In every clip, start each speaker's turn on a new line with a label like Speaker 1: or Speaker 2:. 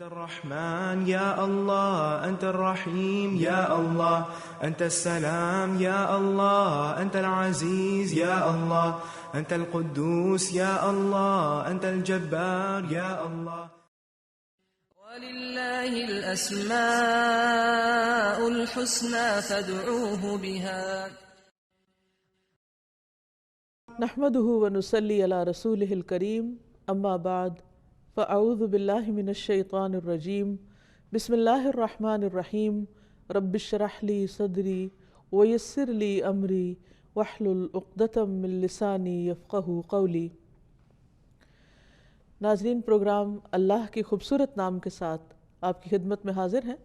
Speaker 1: أنت الرحمن يا الله، أنت الرحيم يا الله، أنت السلام يا الله، أنت العزيز يا الله، أنت القدوس يا الله، أنت الجبار يا الله.
Speaker 2: ولله الأسماء الحسنى فادعوه بها.
Speaker 3: نحمده ونصلي على رسوله الكريم، أما بعد، فأعوذ بالله من الشيطان الرجيم. بسم الله الرحمن الرحيم. رب اشرح لي صدري ويسر لي أمري واحلل عقدة من لساني يفقهوا قولي. ناظرین، پروگرام اللہ کے خوبصورت نام کے ساتھ آپ کی خدمت میں حاضر ہیں۔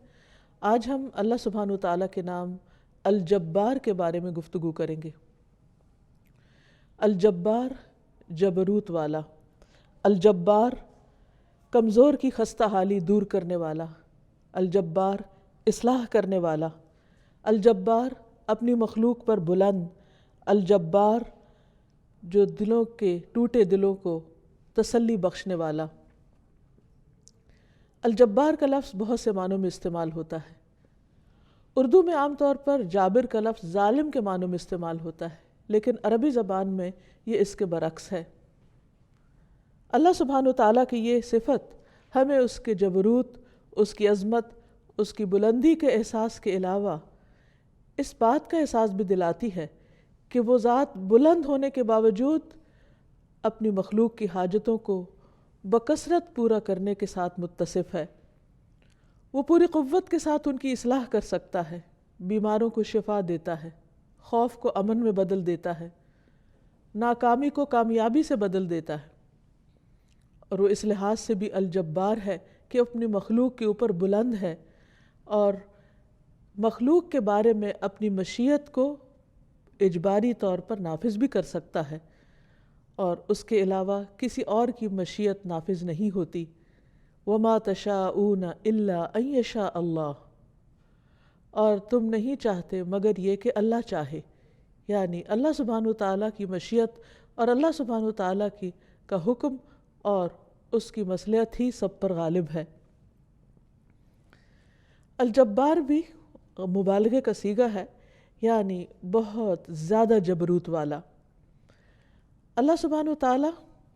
Speaker 3: آج ہم اللہ سبحانہ و تعالیٰ کے نام الجبار کے بارے میں گفتگو کریں گے۔ الجبار، جبروت والا۔ الجبار، کمزور کی خستہ حالی دور کرنے والا۔ الجبار، اصلاح کرنے والا۔ الجبار، اپنی مخلوق پر بلند۔ الجبار، جو دلوں کے ٹوٹے دلوں کو تسلی بخشنے والا۔ الجبار کا لفظ بہت سے معنوں میں استعمال ہوتا ہے۔ اردو میں عام طور پر جابر کا لفظ ظالم کے معنوں میں استعمال ہوتا ہے، لیکن عربی زبان میں یہ اس کے برعکس ہے۔ اللہ سبحانہ وتعالیٰ کی یہ صفت ہمیں اس کے جبروت، اس کی عظمت، اس کی بلندی کے احساس کے علاوہ اس بات کا احساس بھی دلاتی ہے کہ وہ ذات بلند ہونے کے باوجود اپنی مخلوق کی حاجتوں کو بکثرت پورا کرنے کے ساتھ متصف ہے۔ وہ پوری قوت کے ساتھ ان کی اصلاح کر سکتا ہے، بیماروں کو شفا دیتا ہے، خوف کو امن میں بدل دیتا ہے، ناکامی کو کامیابی سے بدل دیتا ہے، اور وہ اس لحاظ سے بھی الجبار ہے کہ اپنی مخلوق کے اوپر بلند ہے اور مخلوق کے بارے میں اپنی مشیت کو اجباری طور پر نافذ بھی کر سکتا ہے، اور اس کے علاوہ کسی اور کی مشیت نافذ نہیں ہوتی۔ وَمَا تَشَاءُونَ إِلَّا أَن يَشَاءَ اللَّهُ، اور تم نہیں چاہتے مگر یہ کہ اللہ چاہے، یعنی اللہ سبحانہ وتعالیٰ کی مشیت اور اللہ سبحانہ وتعالیٰ کا حکم اور اس کی مصلحت ہی سب پر غالب ہے۔ الجبار بھی مبالغے کا صیغہ ہے، یعنی بہت زیادہ جبروت والا۔ اللہ سبحانہ وتعالیٰ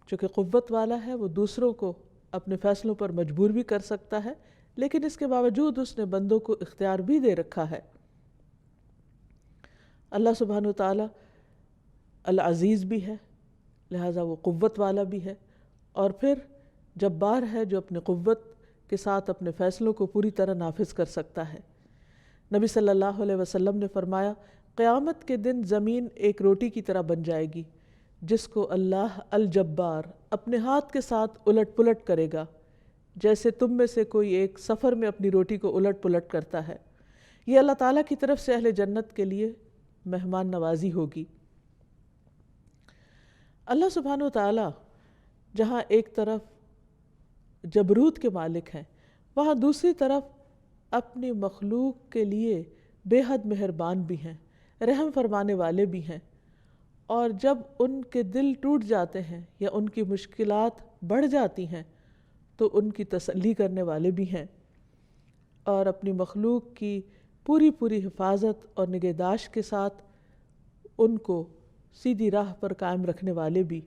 Speaker 3: جو کہ قوت والا ہے، وہ دوسروں کو اپنے فیصلوں پر مجبور بھی کر سکتا ہے، لیکن اس کے باوجود اس نے بندوں کو اختیار بھی دے رکھا ہے۔ اللہ سبحانہ وتعالیٰ العزیز بھی ہے، لہٰذا وہ قوت والا بھی ہے، اور پھر جبار ہے جو اپنی قوت کے ساتھ اپنے فیصلوں کو پوری طرح نافذ کر سکتا ہے۔ نبی صلی اللہ علیہ وسلم نے فرمایا، قیامت کے دن زمین ایک روٹی کی طرح بن جائے گی جس کو اللہ الجبار اپنے ہاتھ کے ساتھ الٹ پلٹ کرے گا، جیسے تم میں سے کوئی ایک سفر میں اپنی روٹی کو الٹ پلٹ کرتا ہے۔ یہ اللہ تعالیٰ کی طرف سے اہل جنت کے لیے مہمان نوازی ہوگی۔ اللہ سبحانہ وتعالیٰ جہاں ایک طرف جبروت کے مالک ہیں، وہاں دوسری طرف اپنی مخلوق کے لیے بے حد مہربان بھی ہیں، رحم فرمانے والے بھی ہیں، اور جب ان کے دل ٹوٹ جاتے ہیں یا ان کی مشکلات بڑھ جاتی ہیں تو ان کی تسلی کرنے والے بھی ہیں، اور اپنی مخلوق کی پوری پوری حفاظت اور نگہداشت کے ساتھ ان کو سیدھی راہ پر قائم رکھنے والے بھی۔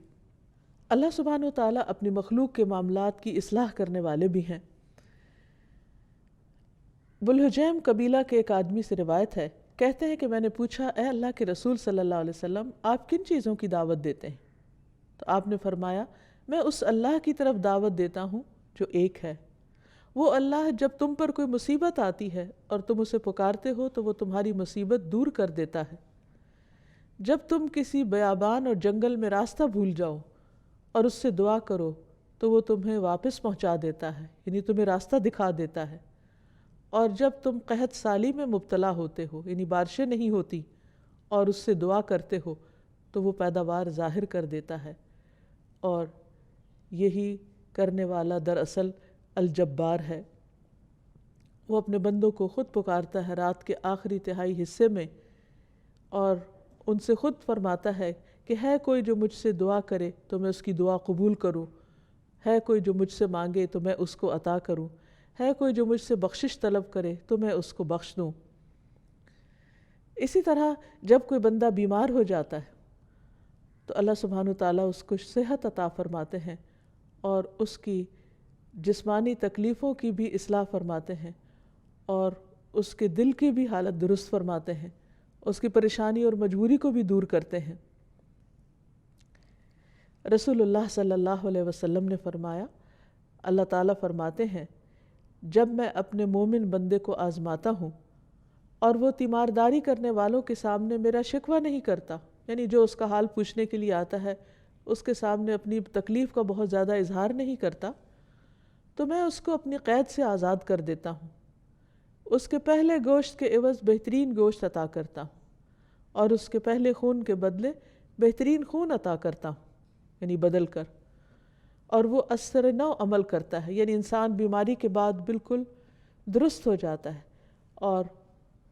Speaker 3: اللہ سبحانہ وتعالیٰ اپنی مخلوق کے معاملات کی اصلاح کرنے والے بھی ہیں۔ بلحجیم قبیلہ کے ایک آدمی سے روایت ہے، کہتے ہیں کہ میں نے پوچھا، اے اللہ کے رسول صلی اللہ علیہ وسلم، آپ کن چیزوں کی دعوت دیتے ہیں؟ تو آپ نے فرمایا، میں اس اللہ کی طرف دعوت دیتا ہوں جو ایک ہے۔ وہ اللہ جب تم پر کوئی مصیبت آتی ہے اور تم اسے پکارتے ہو تو وہ تمہاری مصیبت دور کر دیتا ہے۔ جب تم کسی بیابان اور جنگل میں راستہ بھول جاؤ اور اس سے دعا کرو تو وہ تمہیں واپس پہنچا دیتا ہے، یعنی تمہیں راستہ دکھا دیتا ہے۔ اور جب تم قحط سالی میں مبتلا ہوتے ہو، یعنی بارشیں نہیں ہوتی، اور اس سے دعا کرتے ہو تو وہ پیداوار ظاہر کر دیتا ہے۔ اور یہی کرنے والا دراصل الجبار ہے۔ وہ اپنے بندوں کو خود پکارتا ہے رات کے آخری تہائی حصے میں، اور ان سے خود فرماتا ہے کہ ہے کوئی جو مجھ سے دعا کرے تو میں اس کی دعا قبول کروں، ہے کوئی جو مجھ سے مانگے تو میں اس کو عطا کروں، ہے کوئی جو مجھ سے بخشش طلب کرے تو میں اس کو بخش دوں۔ اسی طرح جب کوئی بندہ بیمار ہو جاتا ہے تو اللہ سبحانہ وتعالیٰ اس کو صحت عطا فرماتے ہیں اور اس کی جسمانی تکلیفوں کی بھی اصلاح فرماتے ہیں اور اس کے دل کی بھی حالت درست فرماتے ہیں، اس کی پریشانی اور مجبوری کو بھی دور کرتے ہیں۔ رسول اللہ صلی اللہ علیہ وسلم نے فرمایا، اللہ تعالیٰ فرماتے ہیں جب میں اپنے مومن بندے کو آزماتا ہوں اور وہ تیمارداری کرنے والوں کے سامنے میرا شکوہ نہیں کرتا، یعنی جو اس کا حال پوچھنے کے لیے آتا ہے اس کے سامنے اپنی تکلیف کا بہت زیادہ اظہار نہیں کرتا، تو میں اس کو اپنی قید سے آزاد کر دیتا ہوں، اس کے پہلے گوشت کے عوض بہترین گوشت عطا کرتا ہوں اور اس کے پہلے خون کے بدلے بہترین خون عطا کرتا ہوں، یعنی بدل کر، اور وہ اثر نو عمل کرتا ہے، یعنی انسان بیماری کے بعد بالکل درست ہو جاتا ہے اور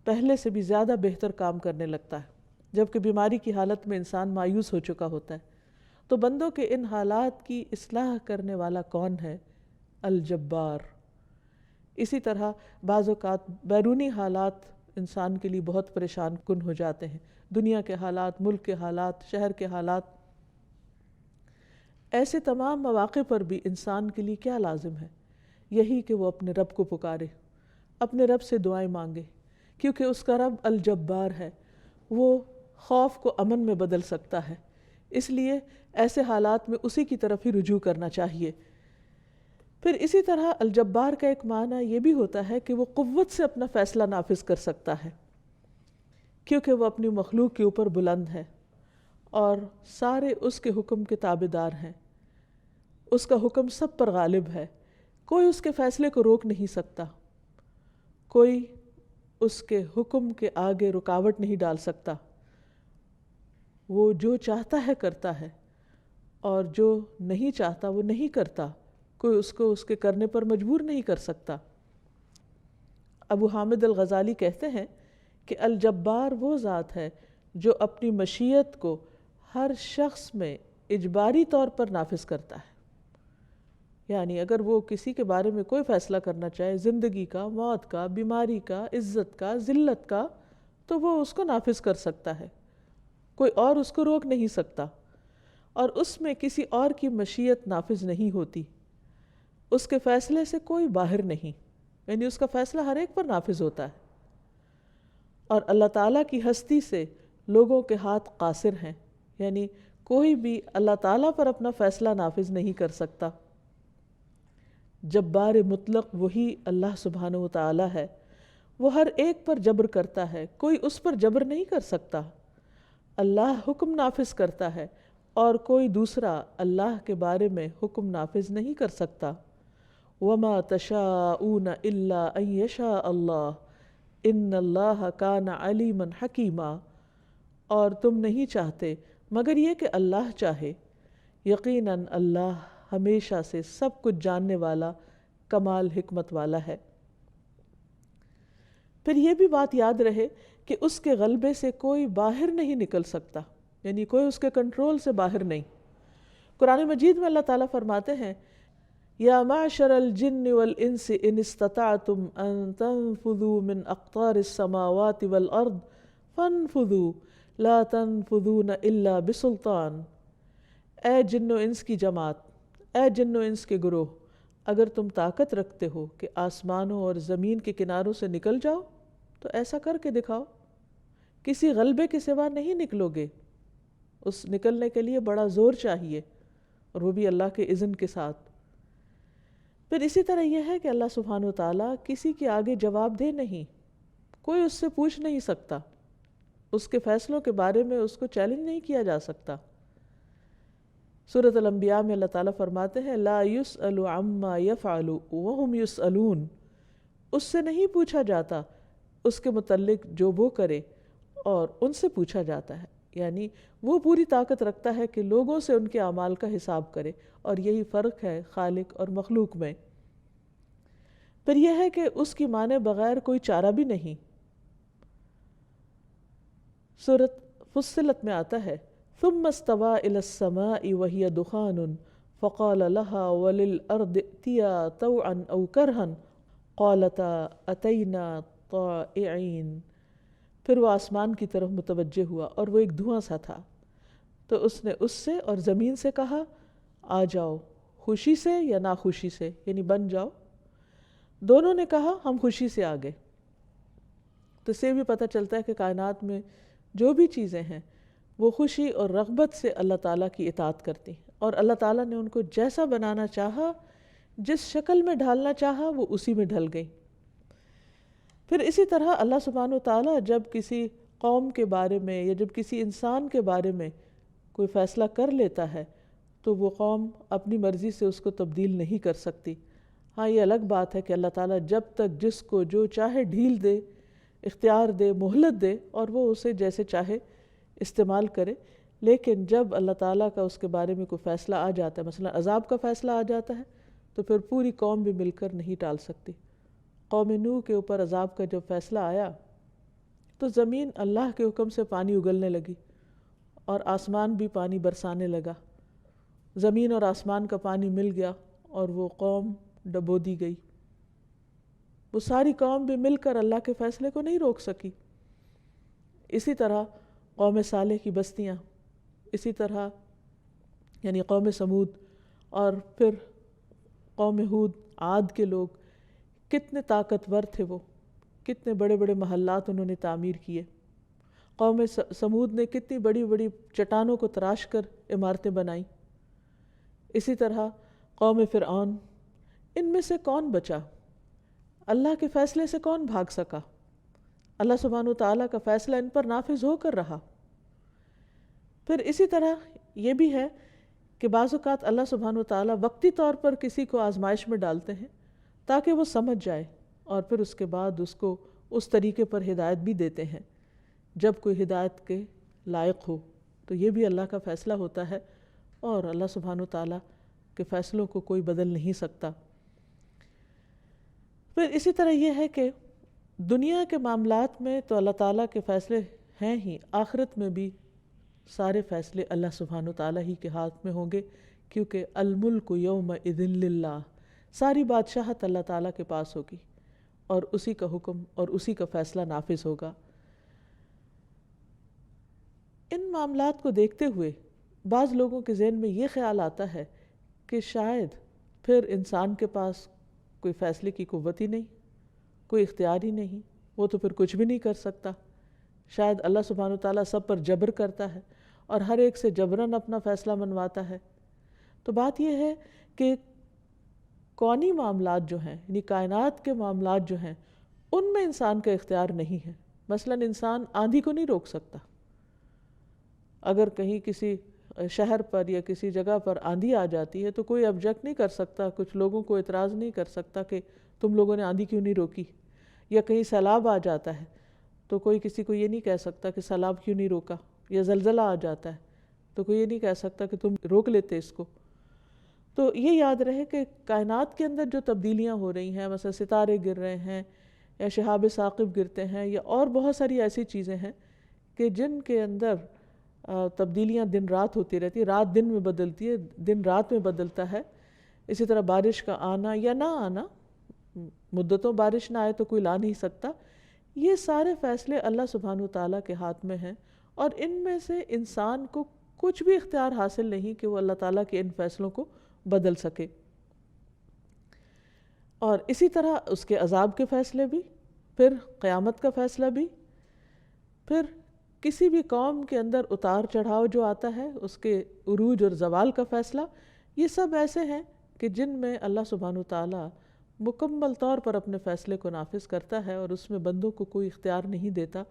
Speaker 3: پہلے سے بھی زیادہ بہتر کام کرنے لگتا ہے، جبکہ بیماری کی حالت میں انسان مایوس ہو چکا ہوتا ہے۔ تو بندوں کے ان حالات کی اصلاح کرنے والا کون ہے؟ الجبار۔ اسی طرح بعض اوقات بیرونی حالات انسان کے لیے بہت پریشان کن ہو جاتے ہیں، دنیا کے حالات، ملک کے حالات، شہر کے حالات۔ ایسے تمام مواقع پر بھی انسان کے لیے کیا لازم ہے؟ یہی کہ وہ اپنے رب کو پکارے، اپنے رب سے دعائیں مانگے، کیونکہ اس کا رب الجبار ہے، وہ خوف کو امن میں بدل سکتا ہے، اس لیے ایسے حالات میں اسی کی طرف ہی رجوع کرنا چاہیے۔ پھر اسی طرح الجبار کا ایک معنی یہ بھی ہوتا ہے کہ وہ قوت سے اپنا فیصلہ نافذ کر سکتا ہے، کیونکہ وہ اپنی مخلوق کے اوپر بلند ہے اور سارے اس کے حکم کے تابعدار ہیں، اس کا حکم سب پر غالب ہے، کوئی اس کے فیصلے کو روک نہیں سکتا، کوئی اس کے حکم کے آگے رکاوٹ نہیں ڈال سکتا، وہ جو چاہتا ہے کرتا ہے اور جو نہیں چاہتا وہ نہیں کرتا، کوئی اس کو اس کے کرنے پر مجبور نہیں کر سکتا۔ ابو حامد الغزالی کہتے ہیں کہ الجبار وہ ذات ہے جو اپنی مشیت کو ہر شخص میں اجباری طور پر نافذ کرتا ہے، یعنی اگر وہ کسی کے بارے میں کوئی فیصلہ کرنا چاہے، زندگی کا، موت کا، بیماری کا، عزت کا، ذلت کا، تو وہ اس کو نافذ کر سکتا ہے، کوئی اور اس کو روک نہیں سکتا، اور اس میں کسی اور کی مشیت نافذ نہیں ہوتی، اس کے فیصلے سے کوئی باہر نہیں، یعنی اس کا فیصلہ ہر ایک پر نافذ ہوتا ہے۔ اور اللہ تعالیٰ کی ہستی سے لوگوں کے ہاتھ قاصر ہیں، یعنی کوئی بھی اللہ تعالیٰ پر اپنا فیصلہ نافذ نہیں کر سکتا۔ جبار مطلق وہی اللہ سبحانہ وتعالیٰ ہے، وہ ہر ایک پر جبر کرتا ہے، کوئی اس پر جبر نہیں کر سکتا۔ اللہ حکم نافذ کرتا ہے اور کوئی دوسرا اللہ کے بارے میں حکم نافذ نہیں کر سکتا۔ وَمَا تَشَاءُونَ إِلَّا أَن يَشَاءَ اللَّهُ إِنَّ اللَّهَ كَانَ عَلِيمًا حَكِيمًا، اور تم نہیں چاہتے مگر یہ کہ اللہ چاہے، یقیناً اللہ ہمیشہ سے سب کچھ جاننے والا، کمال حکمت والا ہے۔ پھر یہ بھی بات یاد رہے کہ اس کے غلبے سے کوئی باہر نہیں نکل سکتا، یعنی کوئی اس کے کنٹرول سے باہر نہیں۔ قرآن مجید میں اللہ تعالیٰ فرماتے ہیں، یا معشر الجن والانس ان استطعتم ان تنفذوا من اقطار السماوات والارض فانفذوا لا تنفذون الا بسلطان۔ اے جن و انس کی جماعت، اے جن و انس کے گروہ، اگر تم طاقت رکھتے ہو کہ آسمانوں اور زمین کے کناروں سے نکل جاؤ تو ایسا کر کے دکھاؤ، کسی غلبے کے سوا نہیں نکلو گے، اس نکلنے کے لیے بڑا زور چاہیے، اور وہ بھی اللہ کے اذن کے ساتھ۔ پھر اسی طرح یہ ہے کہ اللہ سبحانہ وتعالیٰ کسی کے آگے جواب دہ نہیں، کوئی اس سے پوچھ نہیں سکتا، اس کے فیصلوں کے بارے میں اس کو چیلنج نہیں کیا جا سکتا۔ سورۃ الانبیاء میں اللہ تعالیٰ فرماتے ہیں، لا یسأل عما یفعل وہم یسألون، اس سے نہیں پوچھا جاتا اس کے متعلق جو وہ کرے اور ان سے پوچھا جاتا ہے، یعنی وہ پوری طاقت رکھتا ہے کہ لوگوں سے ان کے اعمال کا حساب کرے، اور یہی فرق ہے خالق اور مخلوق میں۔ پھر یہ ہے کہ اس کی مانے بغیر کوئی چارہ بھی نہیں۔ سورۃ فصلت میں آتا ہے، ثم استوى الى السماء وهي دخان فقال لها وللارض ائتيا طوعا او كرها قالتا اتینا طائعین، پھر وہ آسمان کی طرف متوجہ ہوا اور وہ ایک دھواں سا تھا، تو اس نے اس سے اور زمین سے کہا آ جاؤ، خوشی سے یا ناخوشی سے، یعنی بن جاؤ۔ دونوں نے کہا ہم خوشی سے آ گئے۔ تو اس سے بھی پتہ چلتا ہے کہ کائنات میں جو بھی چیزیں ہیں وہ خوشی اور رغبت سے اللہ تعالیٰ کی اطاعت کرتی ہیں، اور اللہ تعالیٰ نے ان کو جیسا بنانا چاہا، جس شکل میں ڈھالنا چاہا، وہ اسی میں ڈھل گئی۔ پھر اسی طرح اللہ سبحانہ وتعالیٰ جب کسی قوم کے بارے میں یا جب کسی انسان کے بارے میں کوئی فیصلہ کر لیتا ہے تو وہ قوم اپنی مرضی سے اس کو تبدیل نہیں کر سکتی۔ ہاں یہ الگ بات ہے کہ اللہ تعالیٰ جب تک جس کو جو چاہے ڈھیل دے، اختیار دے، مہلت دے، اور وہ اسے جیسے چاہے استعمال کرے، لیکن جب اللہ تعالیٰ کا اس کے بارے میں کوئی فیصلہ آ جاتا ہے، مثلا عذاب کا فیصلہ آ جاتا ہے، تو پھر پوری قوم بھی مل کر نہیں ٹال سکتی۔ قوم نوح کے اوپر عذاب کا جب فیصلہ آیا تو زمین اللہ کے حکم سے پانی اگلنے لگی اور آسمان بھی پانی برسانے لگا، زمین اور آسمان کا پانی مل گیا اور وہ قوم ڈبو دی گئی۔ وہ ساری قوم بھی مل کر اللہ کے فیصلے کو نہیں روک سکی۔ اسی طرح قوم صالح کی بستیاں، اسی طرح یعنی قوم سمود، اور پھر قوم ہود، عاد کے لوگ کتنے طاقتور تھے، وہ کتنے بڑے بڑے محلات انہوں نے تعمیر کیے۔ قوم سمود نے کتنی بڑی بڑی چٹانوں کو تراش کر عمارتیں بنائیں۔ اسی طرح قوم فرعون، ان میں سے کون بچا؟ اللہ کے فیصلے سے کون بھاگ سکا؟ اللہ سبحانہ وتعالیٰ کا فیصلہ ان پر نافذ ہو کر رہا۔ پھر اسی طرح یہ بھی ہے کہ بعض اوقات اللہ سبحانہ وتعالیٰ وقتی طور پر کسی کو آزمائش میں ڈالتے ہیں تاکہ وہ سمجھ جائے، اور پھر اس کے بعد اس کو اس طریقے پر ہدایت بھی دیتے ہیں جب کوئی ہدایت کے لائق ہو۔ تو یہ بھی اللہ کا فیصلہ ہوتا ہے، اور اللہ سبحانہ وتعالیٰ کے فیصلوں کو کوئی بدل نہیں سکتا۔ پھر اسی طرح یہ ہے کہ دنیا کے معاملات میں تو اللہ تعالیٰ کے فیصلے ہیں ہی، آخرت میں بھی سارے فیصلے اللہ سبحانہ وتعالیٰ ہی کے ہاتھ میں ہوں گے، کیونکہ الملک یومئذ للہ، ساری بادشاہت اللہ تعالیٰ کے پاس ہوگی اور اسی کا حکم اور اسی کا فیصلہ نافذ ہوگا۔ ان معاملات کو دیکھتے ہوئے بعض لوگوں کے ذہن میں یہ خیال آتا ہے کہ شاید پھر انسان کے پاس کوئی فیصلے کی قوت ہی نہیں، کوئی اختیار ہی نہیں، وہ تو پھر کچھ بھی نہیں کر سکتا۔ شاید اللہ سبحانہ وتعالیٰ سب پر جبر کرتا ہے اور ہر ایک سے جبراً اپنا فیصلہ منواتا ہے۔ تو بات یہ ہے کہ کونی معاملات جو ہیں، یعنی کائنات کے معاملات جو ہیں، ان میں انسان کا اختیار نہیں ہے۔ مثلاً انسان آندھی کو نہیں روک سکتا۔ اگر کہیں کسی شہر پر یا کسی جگہ پر آندھی آ جاتی ہے تو کوئی آبجیکٹ نہیں کر سکتا، کچھ لوگوں کو اعتراض نہیں کر سکتا کہ تم لوگوں نے آندھی کیوں نہیں روکی۔ یا کہیں سیلاب آ جاتا ہے تو کوئی کسی کو یہ نہیں کہہ سکتا کہ سیلاب کیوں نہیں روکا، یا زلزلہ آ جاتا ہے تو کوئی یہ نہیں کہہ سکتا کہ تم روک لیتے اس کو۔ تو یہ یاد رہے کہ کائنات کے اندر جو تبدیلیاں ہو رہی ہیں، مثلا ستارے گر رہے ہیں یا شہاب ثاقب گرتے ہیں، یا اور بہت ساری ایسی چیزیں ہیں کہ جن کے اندر تبدیلیاں دن رات ہوتی رہتی ہیں، رات دن میں بدلتی ہے، دن رات میں بدلتا ہے۔ اسی طرح بارش کا آنا یا نہ آنا، مدتوں بارش نہ آئے تو کوئی لا نہیں سکتا۔ یہ سارے فیصلے اللہ سبحانہ وتعالیٰ کے ہاتھ میں ہیں، اور ان میں سے انسان کو کچھ بھی اختیار حاصل نہیں کہ وہ اللہ تعالیٰ کے ان فیصلوں کو بدل سکے۔ اور اسی طرح اس کے عذاب کے فیصلے بھی، پھر قیامت کا فیصلہ بھی، پھر کسی بھی قوم کے اندر اتار چڑھاؤ جو آتا ہے، اس کے عروج اور زوال کا فیصلہ، یہ سب ایسے ہیں کہ جن میں اللہ سبحانہ وتعالیٰ مکمل طور پر اپنے فیصلے کو نافذ کرتا ہے، اور اس میں بندوں کو کوئی اختیار نہیں دیتا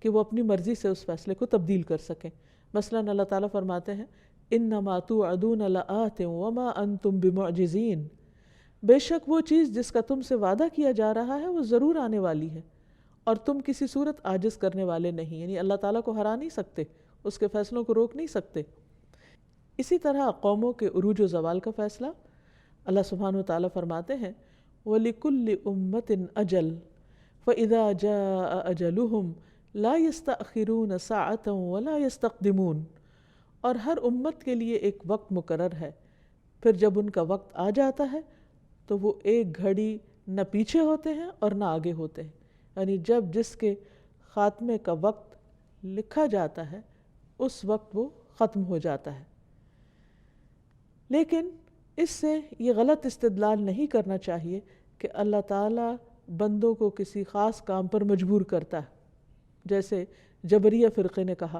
Speaker 3: کہ وہ اپنی مرضی سے اس فیصلے کو تبدیل کر سکیں۔ مثلاً اللہ تعالیٰ فرماتے ہیں انما توعدون لآت وما انتم بمعجزین، بے شک وہ چیز جس کا تم سے وعدہ کیا جا رہا ہے وہ ضرور آنے والی ہے، اور تم کسی صورت عاجز کرنے والے نہیں، یعنی اللہ تعالیٰ کو ہرا نہیں سکتے، اس کے فیصلوں کو روک نہیں سکتے۔ اسی طرح قوموں کے عروج و زوال کا فیصلہ اللہ سبحانہ وتعالیٰ فرماتے ہیں وَلِكُلِّ أُمَّةٍ أَجَلٌ فَإِذَا جَاءَ أَجَلُهُمْ لَا يَسْتَأْخِرُونَ سَاعَةً وَلَا يَسْتَقْدِمُونَ، اور ہر امت کے لیے ایک وقت مقرر ہے، پھر جب ان کا وقت آ جاتا ہے تو وہ ایک گھڑی نہ پیچھے ہوتے ہیں اور نہ آگے ہوتے ہیں. یعنی جب جس کے خاتمے کا وقت لکھا جاتا ہے اس وقت وہ ختم ہو جاتا ہے. لیکن اس سے یہ غلط استدلال نہیں کرنا چاہیے کہ اللہ تعالیٰ بندوں کو کسی خاص کام پر مجبور کرتا ہے، جیسے جبریہ فرقے نے کہا.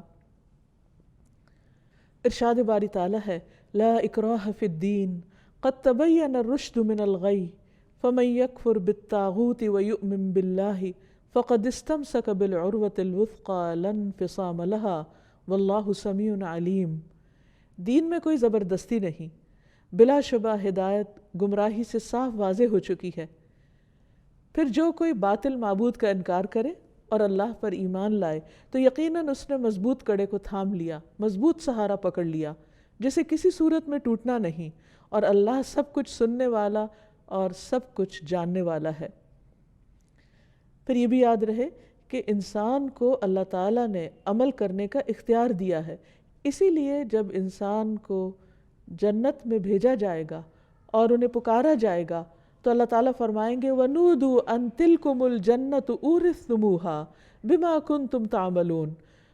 Speaker 3: ارشاد باری تعالیٰ ہے لا اکراہ فی الدین قد تبین الرشد من الغی فمن یکفر بالطاغوت ویؤمن باللہ فقد استمسک بالعروۃ الوثقی لا انفصام لها واللہ سمیع علیم. دین میں کوئی زبردستی نہیں، بلا شبہ ہدایت گمراہی سے صاف واضح ہو چکی ہے. پھر جو کوئی باطل معبود کا انکار کرے اور اللہ پر ایمان لائے تو یقیناً اس نے مضبوط کڑے کو تھام لیا، مضبوط سہارا پکڑ لیا جسے کسی صورت میں ٹوٹنا نہیں، اور اللہ سب کچھ سننے والا اور سب کچھ جاننے والا ہے. پھر یہ بھی یاد رہے کہ انسان کو اللہ تعالیٰ نے عمل کرنے کا اختیار دیا ہے. اسی لیے جب انسان کو جنت میں بھیجا جائے گا اور انہیں پکارا جائے گا تو اللہ تعالیٰ فرمائیں گے وَنُودُوا أَن تِلْكُمُ الْجَنَّةُ أُورِثْتُمُوهَا بِمَا كُنْتُمْ تَعْمَلُونَ.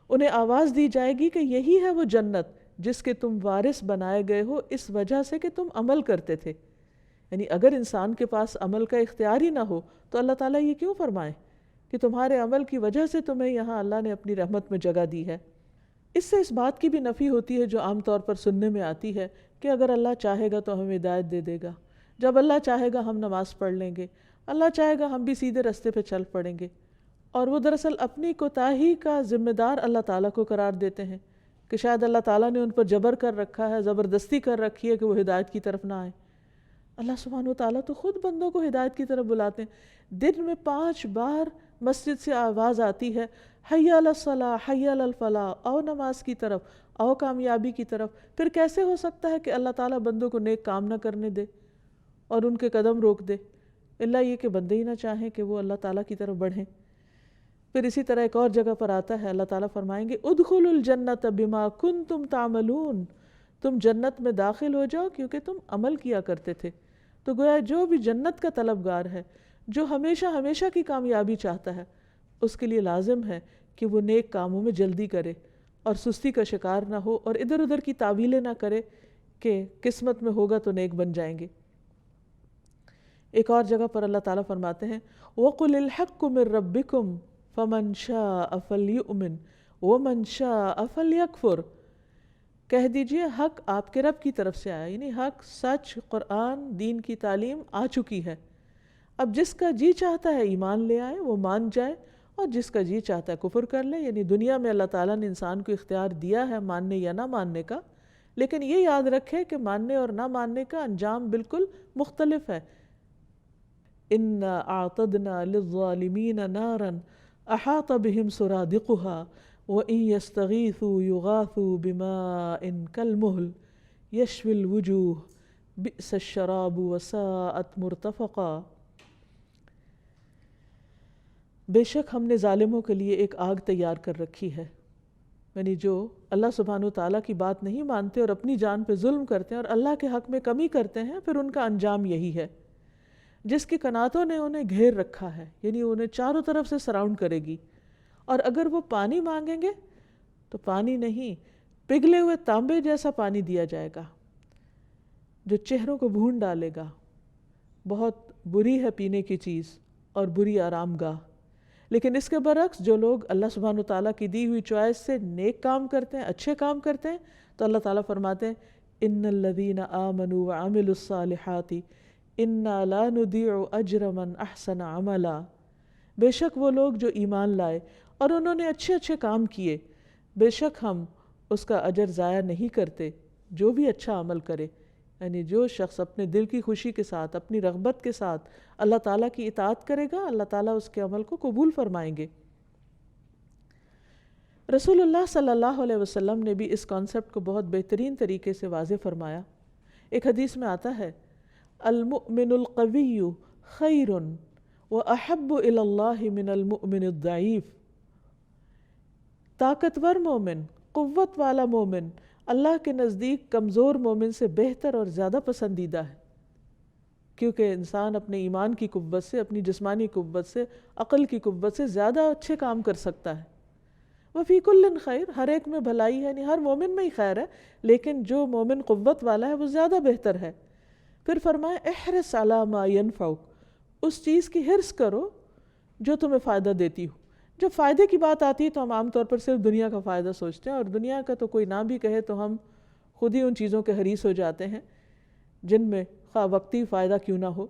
Speaker 3: انہیں آواز دی جائے گی کہ یہی ہے وہ جنت جس کے تم وارث بنائے گئے ہو اس وجہ سے کہ تم عمل کرتے تھے. یعنی اگر انسان کے پاس عمل کا اختیار ہی نہ ہو تو اللہ تعالیٰ یہ کیوں فرمائے کہ تمہارے عمل کی وجہ سے تمہیں یہاں اللہ نے اپنی رحمت میں جگہ دی ہے. اس سے اس بات کی بھی نفی ہوتی ہے جو عام طور پر سننے میں آتی ہے کہ اگر اللہ چاہے گا تو ہمیں ہدایت دے دے گا، جب اللہ چاہے گا ہم نماز پڑھ لیں گے، اللہ چاہے گا ہم بھی سیدھے رستے پہ چل پڑیں گے. اور وہ دراصل اپنی کوتاہی کا ذمہ دار اللہ تعالیٰ کو قرار دیتے ہیں کہ شاید اللہ تعالیٰ نے ان پر جبر کر رکھا ہے، زبردستی کر رکھی ہے کہ وہ ہدایت کی طرف نہ آئیں. اللہ سبحانہ و تعالیٰ تو خود بندوں کو ہدایت کی طرف بلاتے ہیں. دن میں 5 بار مسجد سے آواز آتی ہے حی علی الصلاح حی علی الفلاح، آؤ نماز کی طرف، آؤ کامیابی کی طرف. پھر کیسے ہو سکتا ہے کہ اللہ تعالیٰ بندوں کو نیک کام نہ کرنے دے اور ان کے قدم روک دے، اللہ یہ کہ بندے ہی نہ چاہیں کہ وہ اللہ تعالیٰ کی طرف بڑھیں. پھر اسی طرح ایک اور جگہ پر آتا ہے اللہ تعالیٰ فرمائیں گے ادخلوا الجنۃ بما کنتم تعملون، تم جنت میں داخل ہو جاؤ کیونکہ تم عمل کیا کرتے تھے. تو گویا جو بھی جنت کا طلبگار ہے، جو ہمیشہ ہمیشہ کی کامیابی چاہتا ہے، اس کے لیے لازم ہے کہ وہ نیک کاموں میں جلدی کرے اور سستی کا شکار نہ ہو اور ادھر ادھر کی تعویلیں نہ کرے کہ قسمت میں ہوگا تو نیک بن جائیں گے. ایک اور جگہ پر اللہ تعالیٰ فرماتے ہیں وَقُلِ الْحَقُّ مِن رَبِّكُمْ فَمَنْ شَاءَ فَلْيُؤْمِنْ وَمَنْ شَاءَ فَلْيَكْفُرْ. کہہ دیجئے حق آپ کے رب کی طرف سے آیا، یعنی حق، سچ، قرآن، دین کی تعلیم آ چکی ہے. اب جس کا جی چاہتا ہے ایمان لے آئے، وہ مان جائے، اور جس کا جی چاہتا ہے کفر کر لے. یعنی دنیا میں اللہ تعالیٰ نے انسان کو اختیار دیا ہے ماننے یا نہ ماننے کا، لیکن یہ یاد رکھے کہ ماننے اور نہ ماننے کا انجام بالکل مختلف ہے. اِنَّا أَعْتَدْنَا لِلظَّالِمِينَ نَارًا أَحَاطَ بِهِمْ سُرَادِقُهَا وَإِن يَسْتَغِيثُوا يُغَاثُوا بِمَاءٍ كَالْمُهْلِ يَشْوِي الْوُجُوهَ بِئْسَ الشَّرَابُ وَسَاءَتْ مُرْتَفَقًا. بے شک ہم نے ظالموں کے لیے ایک آگ تیار کر رکھی ہے، یعنی جو اللہ سبحانہ وتعالیٰ کی بات نہیں مانتے اور اپنی جان پہ ظلم کرتے ہیں اور اللہ کے حق میں کمی کرتے ہیں، پھر ان کا انجام یہی ہے. جس کی قناتوں نے انہیں گھیر رکھا ہے، یعنی انہیں چاروں طرف سے سراؤنڈ کرے گی، اور اگر وہ پانی مانگیں گے تو پانی نہیں، پگھلے ہوئے تانبے جیسا پانی دیا جائے گا جو چہروں کو بھون ڈالے گا. بہت بری ہے پینے کی چیز اور بری آرام گاہ. لیکن اس کے برعکس جو لوگ اللہ سبحانہ وتعالیٰ کی دی ہوئی چوائس سے نیک کام کرتے ہیں، اچھے کام کرتے ہیں، تو اللہ تعالیٰ فرماتے ہیں ان الذین آمنوا وعملوا الصالحات انا لا نضیع اجر من احسن عملا. بے شک وہ لوگ جو ایمان لائے اور انہوں نے اچھے اچھے کام کیے، بے شک ہم اس کا اجر ضائع نہیں کرتے جو بھی اچھا عمل کرے. یعنی جو شخص اپنے دل کی خوشی کے ساتھ، اپنی رغبت کے ساتھ اللہ تعالیٰ کی اطاعت کرے گا، اللہ تعالیٰ اس کے عمل کو قبول فرمائیں گے. رسول اللہ صلی اللہ علیہ وسلم نے بھی اس کانسیپٹ کو بہت بہترین طریقے سے واضح فرمایا. ایک حدیث میں آتا ہے المؤمن القوی خیر واحب الی اللہ من المؤمن الضعیف. طاقتور مومن، قوت والا مومن اللہ کے نزدیک کمزور مومن سے بہتر اور زیادہ پسندیدہ ہے. کیونکہ انسان اپنے ایمان کی قوت سے، اپنی جسمانی قوت سے، عقل کی قوت سے زیادہ اچھے کام کر سکتا ہے۔ وفی کل خیر، ہر ایک میں بھلائی ہے، یعنی ہر مومن میں ہی خیر ہے، لیکن جو مومن قوت والا ہے وہ زیادہ بہتر ہے۔ پھر فرمایا احرص علی ما ینفعک، اس چیز کی حرص کرو جو تمہیں فائدہ دیتی ہو۔ جب فائدے کی بات آتی ہے تو ہم عام طور پر صرف دنیا کا فائدہ سوچتے ہیں، اور دنیا کا تو کوئی نہ بھی کہے تو ہم خود ہی ان چیزوں کے حریص ہو جاتے ہیں جن میں خواہ وقتی فائدہ کیوں نہ ہو۔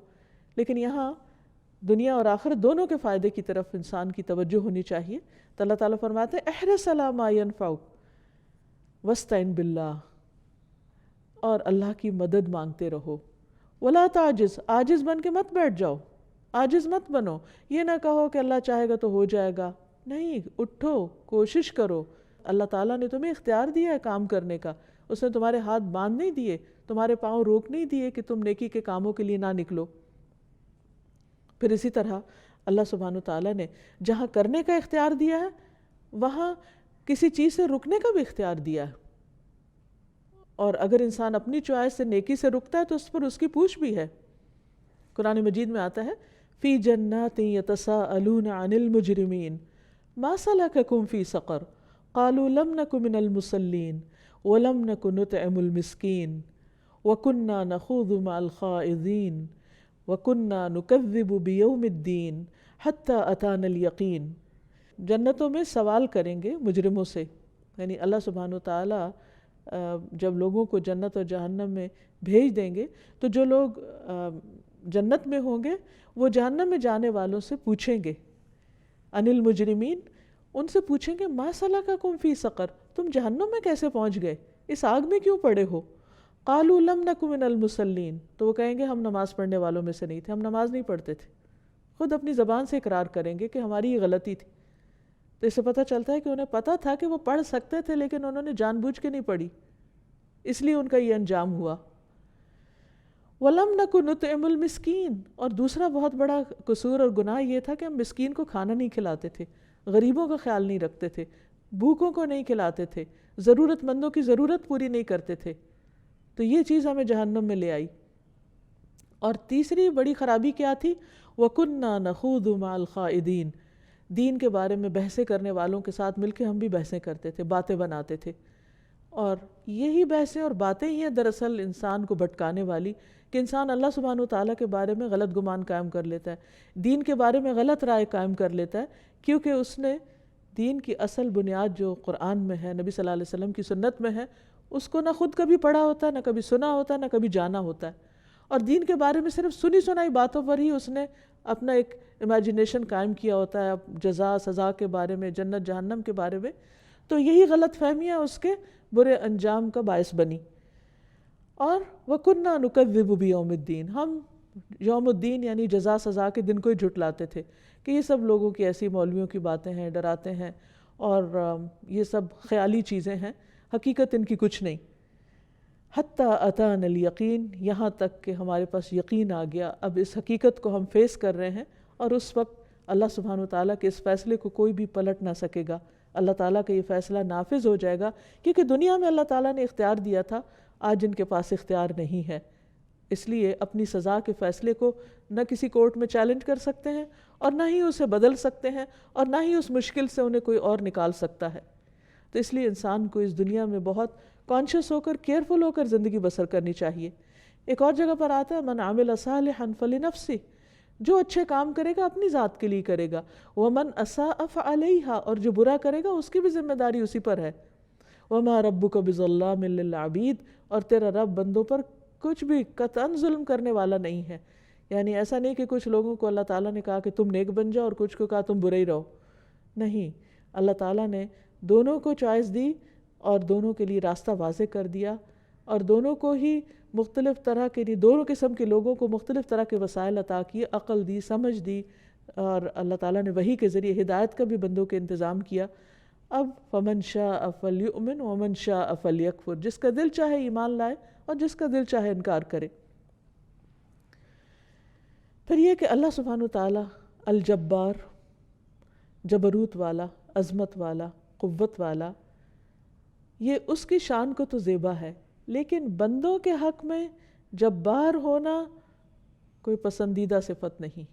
Speaker 3: لیکن یہاں دنیا اور آخرت دونوں کے فائدے کی طرف انسان کی توجہ ہونی چاہیے۔ تو اللہ تعالیٰ فرماتے ہیں احرص علی ما ینفعک واستعن باللہ، اور اللہ کی مدد مانگتے رہو۔ ولا تعجز، عاجز بن کے مت بیٹھ جاؤ، عاجز مت بنو، یہ نہ کہو کہ اللہ چاہے گا تو ہو جائے گا، نہیں، اٹھو، کوشش کرو۔ اللہ تعالیٰ نے تمہیں اختیار دیا ہے کام کرنے کا، اس نے تمہارے ہاتھ باندھ نہیں دیے، تمہارے پاؤں روک نہیں دیے کہ تم نیکی کے کاموں کے لیے نہ نکلو۔ پھر اسی طرح اللہ سبحانہ وتعالیٰ نے جہاں کرنے کا اختیار دیا ہے وہاں کسی چیز سے رکنے کا بھی اختیار دیا ہے، اور اگر انسان اپنی چوائس سے نیکی سے رکتا ہے تو اس پر اس کی پوچھ بھی ہے۔ قرآن مجید میں آتا ہے فی جنات یتساءلون عن المجرمین ما سلککم فی سقر قالوا لم نک من المصلین ولم نک نطعم المسکین وکنا نخوض مع الخائضین وَكُنَّا نُكَذِّبُ بِيَوْمِ الدِّينِ حَتَّى أَتَانَا الْيَقِينَ۔ جنتوں میں سوال کریں گے مجرموں سے، یعنی اللہ سبحانہ وتعالیٰ جب لوگوں کو جنت اور جہنم میں بھیج دیں گے تو جو لوگ جنت میں ہوں گے وہ جہنم میں جانے والوں سے پوچھیں گے، عن المجرمین، ان سے پوچھیں گے ما سلککم فی سقر، تم جہنم میں کیسے پہنچ گئے، اس آگ میں کیوں پڑے ہو؟ قالوا لم نک من المصلین، تو وہ کہیں گے ہم نماز پڑھنے والوں میں سے نہیں تھے، ہم نماز نہیں پڑھتے تھے۔ خود اپنی زبان سے اقرار کریں گے کہ ہماری یہ غلطی تھی۔ تو اس سے پتہ چلتا ہے کہ انہیں پتہ تھا کہ وہ پڑھ سکتے تھے لیکن انہوں نے جان بوجھ کے نہیں پڑھی، اس لیے ان کا یہ انجام ہوا۔ وَلَمْ نَكُ نُطْعِمُ الْمِسْكِينَ، اور دوسرا بہت بڑا قصور اور گناہ یہ تھا کہ ہم مسکین کو کھانا نہیں کھلاتے تھے، غریبوں کا خیال نہیں رکھتے تھے، بھوکوں کو نہیں کھلاتے تھے، ضرورت مندوں کی ضرورت پوری نہیں کرتے تھے۔ تو یہ چیز ہمیں جہنم میں لے آئی۔ اور تیسری بڑی خرابی کیا تھی؟ وَكُنَّا نَخُوضُ مَعَ الْخَائِضِينَ، دین کے بارے میں بحثیں کرنے والوں کے ساتھ مل کے ہم بھی بحثیں کرتے تھے، باتیں بناتے تھے، اور یہی بحثیں اور باتیں ہی ہیں دراصل انسان کو بھٹکانے والی، کہ انسان اللہ سبحانہ وتعالیٰ کے بارے میں غلط گمان قائم کر لیتا ہے، دین کے بارے میں غلط رائے قائم کر لیتا ہے، کیونکہ اس نے دین کی اصل بنیاد جو قرآن میں ہے، نبی صلی اللہ علیہ وسلم کی سنت میں ہے، اس کو نہ خود کبھی پڑھا ہوتا ہے، نہ کبھی سنا ہوتا ہے، نہ کبھی جانا ہوتا ہے، اور دین کے بارے میں صرف سنی سنائی باتوں پر ہی اس نے اپنا ایک امیجنیشن قائم کیا ہوتا ہے جزا سزا کے بارے میں، جنت جہنم کے بارے میں۔ تو یہی غلط فہمیاں اس کے برے انجام کا باعث بنی۔ اور وَكُنَّا نُكَذِّبُ بِيَوْمِ الدِّينِ، ہم یوم الدین یعنی جزا سزا کے دن کو ہی جھٹلاتے تھے کہ یہ سب لوگوں کی ایسی مولویوں کی باتیں ہیں، ڈراتے ہیں، اور یہ سب خیالی چیزیں ہیں، حقیقت ان کی کچھ نہیں۔ حَتَّى أَتَانَا الْيَقِينَ، یہاں تک کہ ہمارے پاس یقین آ گیا، اب اس حقیقت کو ہم فیس کر رہے ہیں، اور اس وقت اللہ سبحانہ وتعالیٰ کے اس فیصلے کو کوئی بھی پلٹ نہ سکے گا، اللہ تعالیٰ کا یہ فیصلہ نافذ ہو جائے گا، کیونکہ دنیا میں اللہ تعالیٰ نے اختیار دیا تھا، آج ان کے پاس اختیار نہیں ہے، اس لیے اپنی سزا کے فیصلے کو نہ کسی کورٹ میں چیلنج کر سکتے ہیں، اور نہ ہی اسے بدل سکتے ہیں، اور نہ ہی اس مشکل سے انہیں کوئی اور نکال سکتا ہے۔ تو اس لیے انسان کو اس دنیا میں بہت کانشیس ہو کر، کیئرفل ہو کر زندگی بسر کرنی چاہیے۔ ایک اور جگہ پر آتا ہے من عمل صالحا فلنفسہ، جو اچھے کام کرے گا اپنی ذات کے لیے کرے گا، ومن اساء فعلیہا، اور جو برا کرے گا اس کی بھی ذمہ داری اسی پر ہے، وما ربک بظلام للعبید، اور تیرا رب بندوں پر کچھ بھی قطعاً ظلم کرنے والا نہیں ہے۔ یعنی ایسا نہیں کہ کچھ لوگوں کو اللہ تعالیٰ نے کہا کہ تم نیک بن جاؤ اور کچھ کو کہا تم برے ہی رہو، نہیں، اللہ تعالیٰ نے دونوں کو چوائس دی اور دونوں کے لیے راستہ واضح کر دیا، اور دونوں کو ہی مختلف طرح کے، دونوں قسم کے لوگوں کو مختلف طرح کے وسائل عطا کیے، عقل دی، سمجھ دی، اور اللہ تعالیٰ نے وحی کے ذریعے ہدایت کا بھی بندوں کے انتظام کیا۔ اب فمن شاء فلیؤمن ومن شاء فلیکفر، جس کا دل چاہے ایمان لائے اور جس کا دل چاہے انکار کرے۔ پھر یہ کہ اللہ سبحانہ وتعالیٰ الجبار، جبروت والا، عظمت والا، قوت والا، یہ اس کی شان کو تو زیبا ہے، لیکن بندوں کے حق میں جبار ہونا کوئی پسندیدہ صفت نہیں،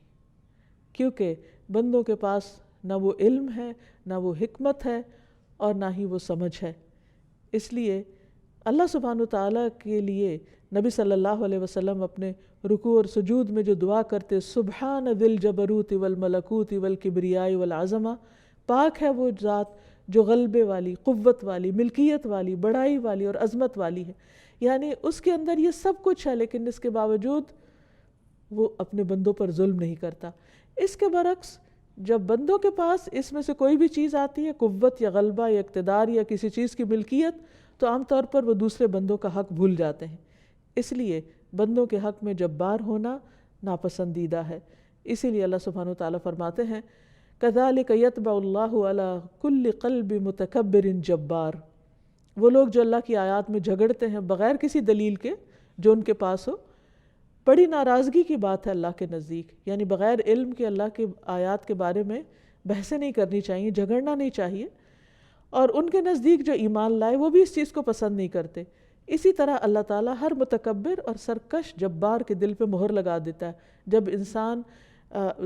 Speaker 3: کیونکہ بندوں کے پاس نہ وہ علم ہے، نہ وہ حکمت ہے، اور نہ ہی وہ سمجھ ہے۔ اس لیے اللہ سبحانہ وتعالیٰ کے لیے نبی صلی اللہ علیہ وسلم اپنے رکوع اور سجود میں جو دعا کرتے، سبحان ذی الجبروت والملکوت والکبریاء والعظمہ، پاک ہے وہ ذات جو غلبے والی، قوت والی، ملکیت والی، بڑائی والی اور عظمت والی ہے، یعنی اس کے اندر یہ سب کچھ ہے، لیکن اس کے باوجود وہ اپنے بندوں پر ظلم نہیں کرتا۔ اس کے برعکس جب بندوں کے پاس اس میں سے کوئی بھی چیز آتی ہے، قوت یا غلبہ یا اقتدار یا کسی چیز کی ملکیت، تو عام طور پر وہ دوسرے بندوں کا حق بھول جاتے ہیں۔ اس لیے بندوں کے حق میں جبار ہونا ناپسندیدہ ہے۔ اسی لیے اللہ سبحانہ وتعالیٰ فرماتے ہیں كَذَلِكَ يَطْبَعُ اللَّهُ عَلَى كُلِّ قَلْبِ مُتَكَبِّرٍ جبار۔ وہ لوگ جو اللہ کی آیات میں جھگڑتے ہیں بغیر کسی دلیل کے جو ان کے پاس ہو، بڑی ناراضگی کی بات ہے اللہ کے نزدیک، یعنی بغیر علم کے اللہ کی آیات کے بارے میں بحثیں نہیں کرنی چاہیے، جھگڑنا نہیں چاہیے، اور ان کے نزدیک جو ایمان لائے وہ بھی اس چیز کو پسند نہیں کرتے۔ اسی طرح اللہ تعالیٰ ہر متکبر اور سرکش جبار کے دل پہ مہر لگا دیتا ہے۔ جب انسان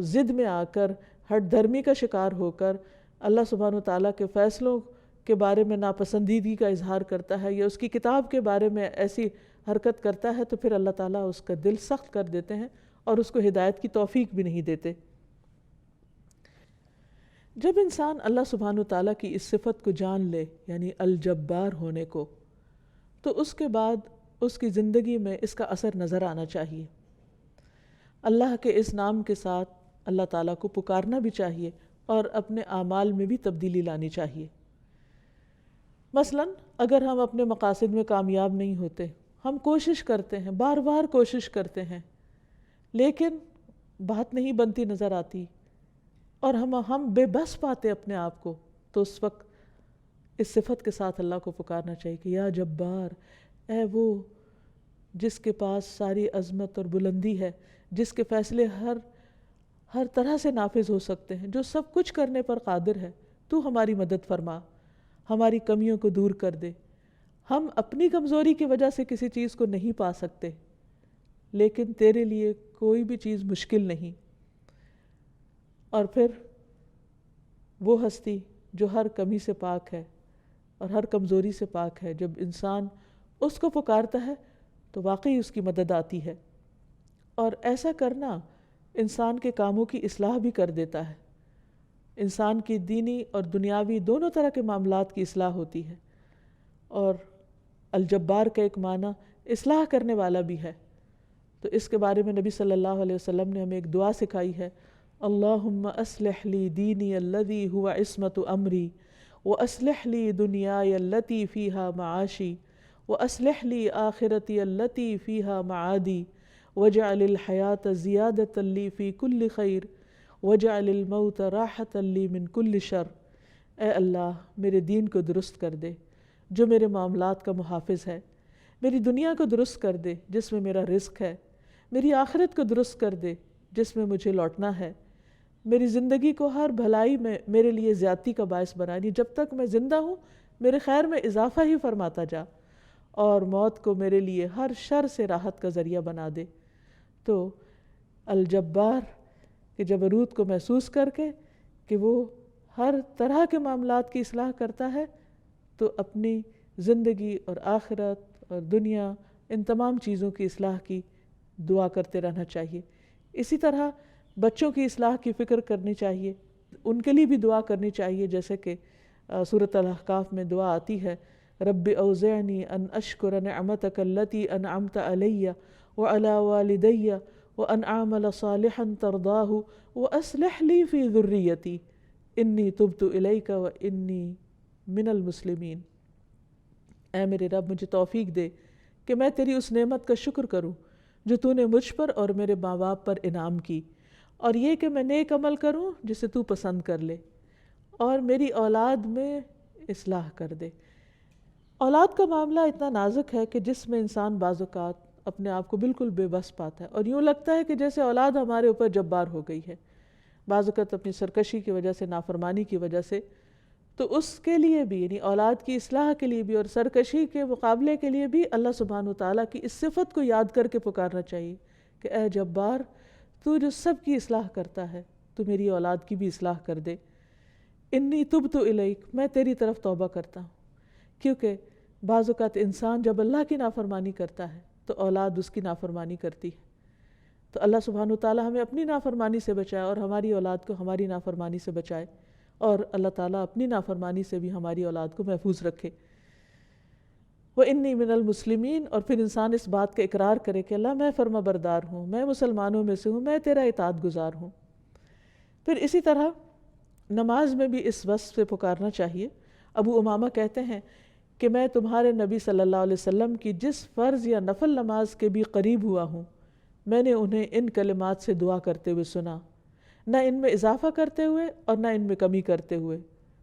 Speaker 3: ضد میں آ کر، ہٹ دھرمی کا شکار ہو کر اللہ سبحانہ وتعالیٰ کے فیصلوں کے بارے میں ناپسندیدگی کا اظہار کرتا ہے یا اس کی کتاب کے بارے میں ایسی حرکت کرتا ہے، تو پھر اللہ تعالیٰ اس کا دل سخت کر دیتے ہیں اور اس کو ہدایت کی توفیق بھی نہیں دیتے۔ جب انسان اللہ سبحانہ وتعالیٰ کی اس صفت کو جان لے، یعنی الجبار ہونے کو، تو اس کے بعد اس کی زندگی میں اس کا اثر نظر آنا چاہیے۔ اللہ کے اس نام کے ساتھ اللہ تعالیٰ کو پکارنا بھی چاہیے اور اپنے اعمال میں بھی تبدیلی لانی چاہیے۔ مثلا اگر ہم اپنے مقاصد میں کامیاب نہیں ہوتے، ہم کوشش کرتے ہیں، بار بار کوشش کرتے ہیں، لیکن بات نہیں بنتی نظر آتی اور ہم بے بس پاتے اپنے آپ کو، تو اس وقت اس صفت کے ساتھ اللہ کو پکارنا چاہیے کہ یا جبار، اے وہ جس کے پاس ساری عظمت اور بلندی ہے، جس کے فیصلے ہر طرح سے نافذ ہو سکتے ہیں، جو سب کچھ کرنے پر قادر ہے، تو ہماری مدد فرما، ہماری کمیوں کو دور کر دے۔ ہم اپنی کمزوری کی وجہ سے کسی چیز کو نہیں پا سکتے، لیکن تیرے لیے کوئی بھی چیز مشکل نہیں۔ اور پھر وہ ہستی جو ہر کمی سے پاک ہے اور ہر کمزوری سے پاک ہے، جب انسان اس کو پکارتا ہے تو واقعی اس کی مدد آتی ہے، اور ایسا کرنا انسان کے کاموں کی اصلاح بھی کر دیتا ہے۔ انسان کی دینی اور دنیاوی دونوں طرح کے معاملات کی اصلاح ہوتی ہے، اور الجبار کا ایک معنی اصلاح کرنے والا بھی ہے۔ تو اس کے بارے میں نبی صلی اللہ علیہ وسلم نے ہمیں ایک دعا سکھائی ہے، اللہم اصلح لی دینی الذی هو عصمت امری واصلح لی دنیای التی فیہا معاشی واصلح لی آخرتی التی فیہا معادی واجعل الحیاۃ زیادۃ لی فی کل خیر واجعل الموت راحۃ لی من کل شر۔ اے اللہ میرے دین کو درست کر دے جو میرے معاملات کا محافظ ہے، میری دنیا کو درست کر دے جس میں میرا رزق ہے، میری آخرت کو درست کر دے جس میں مجھے لوٹنا ہے، میری زندگی کو ہر بھلائی میں میرے لیے زیادتی کا باعث بنا دی، جب تک میں زندہ ہوں میرے خیر میں اضافہ ہی فرماتا جا، اور موت کو میرے لیے ہر شر سے راحت کا ذریعہ بنا دے۔ تو الجبار کے جبروت کو محسوس کر کے کہ وہ ہر طرح کے معاملات کی اصلاح کرتا ہے، تو اپنی زندگی اور آخرت اور دنیا ان تمام چیزوں کی اصلاح کی دعا کرتے رہنا چاہیے۔ اسی طرح بچوں کی اصلاح کی فکر کرنی چاہیے، ان کے لیے بھی دعا کرنی چاہیے، جیسے کہ سورۃ الاحقاف میں دعا آتی ہے، رب اوزعنی ان اشکر نعمتک التی انعمت علی وعلی والدی وان اعمل صالحا ترضاہ واصلح لی فی ذریتی انی تبت الیک وانی من المسلمین۔ اے میرے رب مجھے توفیق دے کہ میں تیری اس نعمت کا شکر کروں جو تو نے مجھ پر اور میرے ماں باپ پر انعام کی، اور یہ کہ میں نیک عمل کروں جسے تو پسند کر لے، اور میری اولاد میں اصلاح کر دے۔ اولاد کا معاملہ اتنا نازک ہے کہ جس میں انسان بعض اوقات اپنے آپ کو بالکل بے بس پاتا ہے، اور یوں لگتا ہے کہ جیسے اولاد ہمارے اوپر جبار ہو گئی ہے، بعض اوقات اپنی سرکشی کی وجہ سے، نافرمانی کی وجہ سے۔ تو اس کے لیے بھی، یعنی اولاد کی اصلاح کے لیے بھی اور سرکشی کے مقابلے کے لیے بھی اللہ سبحانہ وتعالیٰ کی اس صفت کو یاد کر کے پکارنا چاہیے کہ اے جبار، تو جو سب کی اصلاح کرتا ہے، تو میری اولاد کی بھی اصلاح کر دے۔ انی تبت الیک، میں تیری طرف توبہ کرتا ہوں، کیونکہ بعض اوقات انسان جب اللہ کی نافرمانی کرتا ہے تو اولاد اس کی نافرمانی کرتی ہے۔ تو اللہ سبحانہ وتعالیٰ ہمیں اپنی نافرمانی سے بچائے اور ہماری اولاد کو ہماری نافرمانی سے بچائے، اور اللہ تعالیٰ اپنی نافرمانی سے بھی ہماری اولاد کو محفوظ رکھے۔ وَإِنِّي مِنَ الْمُسْلِمِينَ، اور پھر انسان اس بات کا اقرار کرے کہ اللہ میں فرما بردار ہوں، میں مسلمانوں میں سے ہوں، میں تیرا اطاعت گزار ہوں۔ پھر اسی طرح نماز میں بھی اس وصف سے پکارنا چاہیے۔ ابو امامہ کہتے ہیں کہ میں تمہارے نبی صلی اللہ علیہ وسلم کی جس فرض یا نفل نماز کے بھی قریب ہوا ہوں، میں نے انہیں ان کلمات سے دعا کرتے ہوئے سنا، نہ ان میں اضافہ کرتے ہوئے اور نہ ان میں کمی کرتے ہوئے۔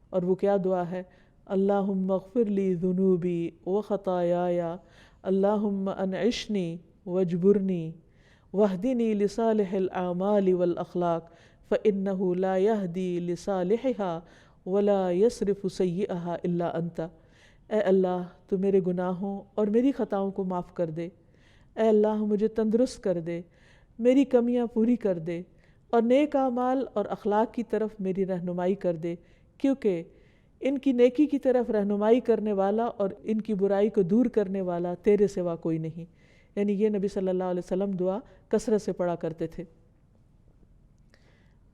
Speaker 3: اور وہ کیا دعا ہے؟ اللہم اغفر لی ذنوبی وخطایایا، اللہم انعشنی واجبرنی واہدنی لصالح الاعمال والاخلاق فإنہ لا یہدی لصالحها ولا یصرف سیئها الا انت۔ اے اللہ، تو میرے گناہوں اور میری خطاؤں کو معاف کر دے۔ اے اللہ، مجھے تندرست کر دے، میری کمیاں پوری کر دے، اور نیک اعمال اور اخلاق کی طرف میری رہنمائی کر دے، کیونکہ ان کی نیکی کی طرف رہنمائی کرنے والا اور ان کی برائی کو دور کرنے والا تیرے سوا کوئی نہیں۔ یعنی یہ نبی صلی اللہ علیہ وسلم دعا کثرت سے پڑھا کرتے تھے۔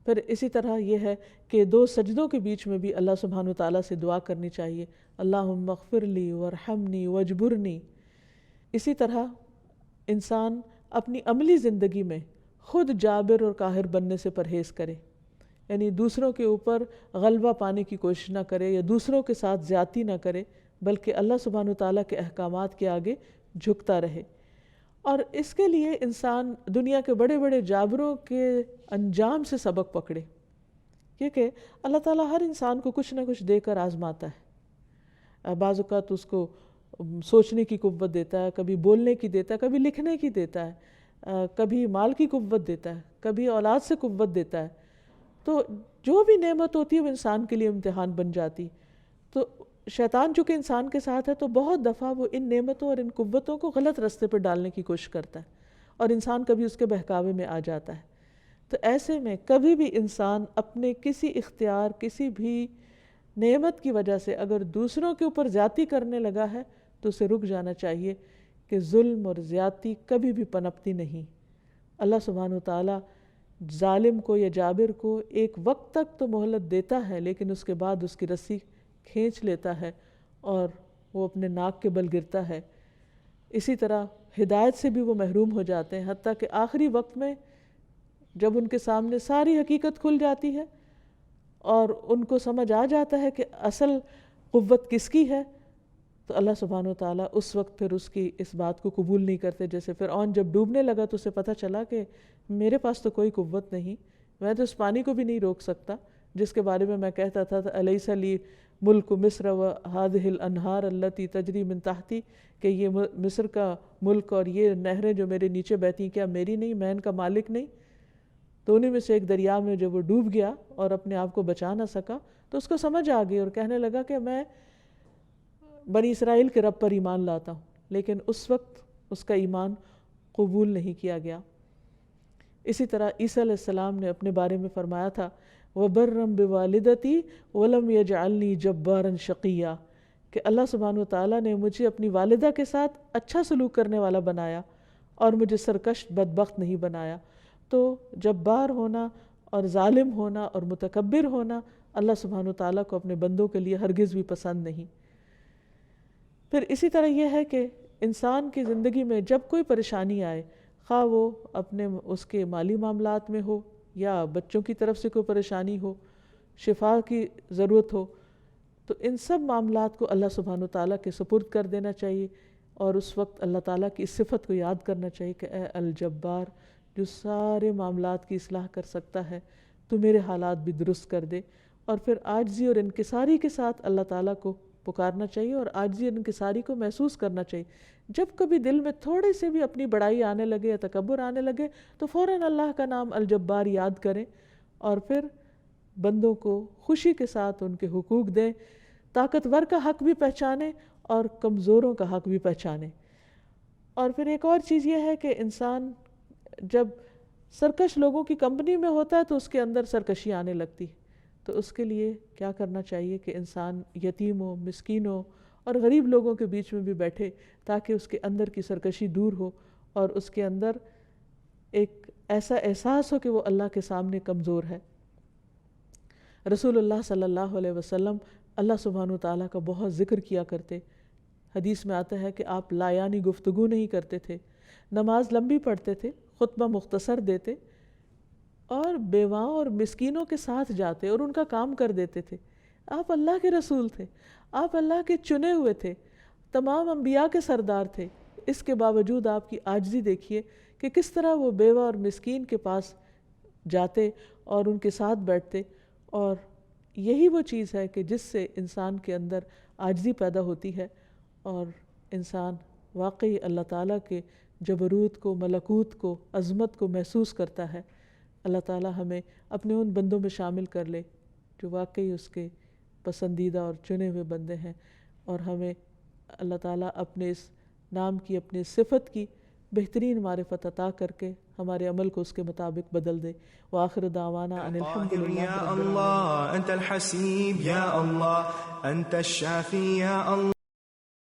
Speaker 3: پھر اسی طرح یہ ہے کہ دو سجدوں کے بیچ میں بھی اللہ سبحانہ وتعالیٰ سے دعا کرنی چاہیے، اللہم اغفر لی وارحمنی واجبرنی۔ اسی طرح انسان اپنی عملی زندگی میں خود جابر اور قاہر بننے سے پرہیز کرے، یعنی دوسروں کے اوپر غلبہ پانے کی کوشش نہ کرے یا دوسروں کے ساتھ زیادتی نہ کرے، بلکہ اللہ سبحانہ وتعالیٰ کے احکامات کے آگے جھکتا رہے۔ اور اس کے لیے انسان دنیا کے بڑے بڑے جابروں کے انجام سے سبق پکڑے، کیونکہ اللہ تعالیٰ ہر انسان کو کچھ نہ کچھ دے کر آزماتا ہے۔ بعض اوقات اس کو سوچنے کی قوت دیتا ہے، کبھی بولنے کی دیتا ہے، کبھی لکھنے کی دیتا ہے، کبھی مال کی قوت دیتا ہے، کبھی اولاد سے قوت دیتا ہے۔ تو جو بھی نعمت ہوتی ہے وہ انسان کے لیے امتحان بن جاتی۔ تو شیطان چونکہ انسان کے ساتھ ہے تو بہت دفعہ وہ ان نعمتوں اور ان قوتوں کو غلط راستے پر ڈالنے کی کوشش کرتا ہے، اور انسان کبھی اس کے بہکاوے میں آ جاتا ہے۔ تو ایسے میں کبھی بھی انسان اپنے کسی اختیار، کسی بھی نعمت کی وجہ سے اگر دوسروں کے اوپر زیادتی کرنے لگا ہے تو اسے رک جانا چاہیے، کہ ظلم اور زیادتی کبھی بھی پنپتی نہیں۔ اللہ سبحانہ وتعالیٰ ظالم کو یا جابر کو ایک وقت تک تو مہلت دیتا ہے، لیکن اس کے بعد اس کی رسی کھینچ لیتا ہے اور وہ اپنے ناک کے بل گرتا ہے۔ اسی طرح ہدایت سے بھی وہ محروم ہو جاتے ہیں، حتیٰ کہ آخری وقت میں جب ان کے سامنے ساری حقیقت کھل جاتی ہے اور ان کو سمجھ آ جاتا ہے کہ اصل قوت کس کی ہے، تو اللہ سبحانہ وتعالیٰ اس وقت پھر اس کی اس بات کو قبول نہیں کرتے۔ جیسے فرعون جب ڈوبنے لگا تو اسے پتہ چلا کہ میرے پاس تو کوئی قوت نہیں، میں تو اس پانی کو بھی نہیں روک سکتا جس کے بارے میں کہتا تھا الیس لی ملک مصر وہذہ الانہار التی تجری من تحتی، کہ یہ مصر کا ملک اور یہ نہریں جو میرے نیچے بہتی ہیں کیا میری نہیں، میں ان کا مالک نہیں؟ تو انہیں میں سے ایک دریا میں جب وہ ڈوب گیا اور اپنے آپ کو بچا نہ سکا تو اس کو سمجھ آ گئی اور کہنے لگا کہ میں بنی اسرائیل کے رب پر ایمان لاتا ہوں، لیکن اس وقت اس کا ایمان قبول نہیں کیا گیا۔ اسی طرح عیسیٰ علیہ السلام نے اپنے بارے میں فرمایا تھا وَبَرًّا بِوَالِدَتِي وَلَمْ يَجْعَلْنِي جَبَّارًا شَقِيًّا، کہ اللہ سبحانہ وتعالیٰ نے مجھے اپنی والدہ کے ساتھ اچھا سلوک کرنے والا بنایا اور مجھے سرکش بدبخت نہیں بنایا۔ تو جبار ہونا اور ظالم ہونا اور متکبر ہونا اللہ سبحانہ وتعالیٰ کو اپنے بندوں کے لیے ہرگز بھی پسند نہیں۔ پھر اسی طرح یہ ہے کہ انسان کی زندگی میں جب کوئی پریشانی آئے، خواہ وہ اپنے اس کے مالی معاملات میں ہو یا بچوں کی طرف سے کوئی پریشانی ہو، شفا کی ضرورت ہو، تو ان سب معاملات کو اللہ سبحانہ وتعالیٰ کے سپرد کر دینا چاہیے، اور اس وقت اللہ تعالیٰ کی اس صفت کو یاد کرنا چاہیے کہ اے الجبار جو سارے معاملات کی اصلاح کر سکتا ہے، تو میرے حالات بھی درست کر دے۔ اور پھر عاجزی اور انکساری کے ساتھ اللہ تعالیٰ کو پکارنا چاہیے اور عاجزی اور انکساری کو محسوس کرنا چاہیے۔ جب کبھی دل میں تھوڑے سے بھی اپنی بڑائی آنے لگے یا تکبر آنے لگے تو فوراً اللہ کا نام الجبار یاد کریں اور پھر بندوں کو خوشی کے ساتھ ان کے حقوق دیں، طاقتور کا حق بھی پہچانیں اور کمزوروں کا حق بھی پہچانیں۔ اور پھر ایک اور چیز یہ ہے کہ انسان جب سرکش لوگوں کی کمپنی میں ہوتا ہے تو اس کے اندر سرکشی آنے لگتی ہے. تو اس کے لیے کیا کرنا چاہیے کہ انسان یتیموں، مسکینوں اور غریب لوگوں کے بیچ میں بھی بیٹھے تاکہ اس کے اندر کی سرکشی دور ہو اور اس کے اندر ایک ایسا احساس ہو کہ وہ اللہ کے سامنے کمزور ہے. رسول اللہ صلی اللہ علیہ وسلم اللہ سبحانہ وتعالیٰ کا بہت ذکر کیا کرتے. حدیث میں آتا ہے کہ آپ لایانی گفتگو نہیں کرتے تھے، نماز لمبی پڑھتے تھے، خطبہ مختصر دیتے اور بیواؤں اور مسکینوں کے ساتھ جاتے اور ان کا کام کر دیتے تھے. آپ اللہ کے رسول تھے، آپ اللہ کے چنے ہوئے تھے، تمام انبیاء کے سردار تھے. اس کے باوجود آپ کی عاجزی دیکھیے کہ کس طرح وہ بیوہ اور مسکین کے پاس جاتے اور ان کے ساتھ بیٹھتے. اور یہی وہ چیز ہے کہ جس سے انسان کے اندر عاجزی پیدا ہوتی ہے اور انسان واقعی اللہ تعالیٰ کے جبروت کو، ملکوت کو، عظمت کو محسوس کرتا ہے. اللہ تعالیٰ ہمیں اپنے ان بندوں میں شامل کر لے جو واقعی اس کے پسندیدہ اور چنے ہوئے بندے ہیں، اور ہمیں اللہ تعالیٰ اپنے اس نام کی، اپنی صفت کی بہترین معرفت عطا کر کے ہمارے عمل کو اس کے مطابق بدل دے. وآخر دعوانا ان الحمدللہ
Speaker 1: يا الله أنت الحسيب يا الله أنت الشافي يا الله